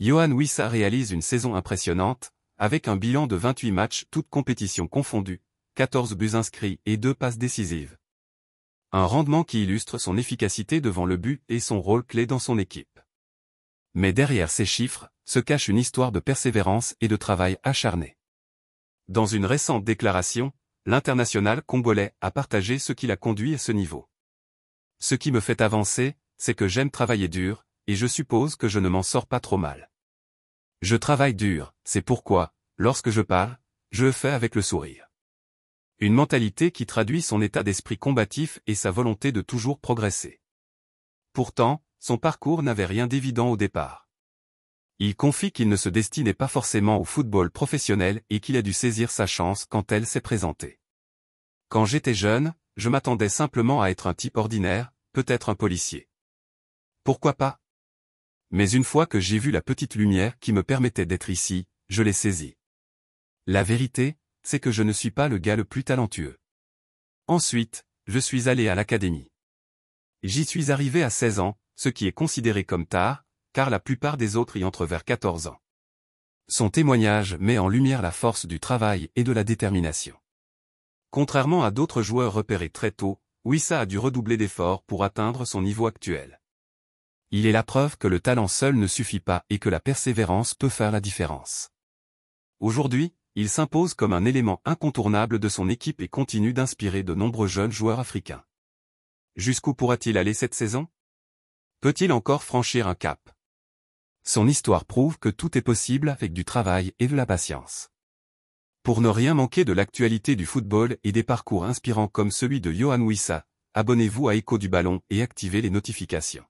Yoane Wissa réalise une saison impressionnante, avec un bilan de 28 matchs toutes compétitions confondues, 14 buts inscrits et 2 passes décisives. Un rendement qui illustre son efficacité devant le but et son rôle clé dans son équipe. Mais derrière ces chiffres, se cache une histoire de persévérance et de travail acharné. Dans une récente déclaration, l'international congolais a partagé ce qui l'a conduit à ce niveau. Ce qui me fait avancer, c'est que j'aime travailler dur, et je suppose que je ne m'en sors pas trop mal. Je travaille dur, c'est pourquoi, lorsque je parle, je le fais avec le sourire. Une mentalité qui traduit son état d'esprit combatif et sa volonté de toujours progresser. Pourtant, son parcours n'avait rien d'évident au départ. Il confie qu'il ne se destinait pas forcément au football professionnel et qu'il a dû saisir sa chance quand elle s'est présentée. Quand j'étais jeune, je m'attendais simplement à être un type ordinaire, peut-être un policier. Pourquoi pas? Mais une fois que j'ai vu la petite lumière qui me permettait d'être ici, je l'ai saisie. La vérité, c'est que je ne suis pas le gars le plus talentueux. Ensuite, je suis allé à l'académie. J'y suis arrivé à 16 ans, ce qui est considéré comme tard, car la plupart des autres y entrent vers 14 ans. Son témoignage met en lumière la force du travail et de la détermination. Contrairement à d'autres joueurs repérés très tôt, Wissa a dû redoubler d'efforts pour atteindre son niveau actuel. Il est la preuve que le talent seul ne suffit pas et que la persévérance peut faire la différence. Aujourd'hui, il s'impose comme un élément incontournable de son équipe et continue d'inspirer de nombreux jeunes joueurs africains. Jusqu'où pourra-t-il aller cette saison? Peut-il encore franchir un cap? Son histoire prouve que tout est possible avec du travail et de la patience. Pour ne rien manquer de l'actualité du football et des parcours inspirants comme celui de Yoane Wissa, abonnez-vous à Écho du Ballon et activez les notifications.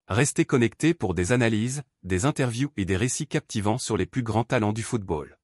Restez connectés pour des analyses, des interviews et des récits captivants sur les plus grands talents du football.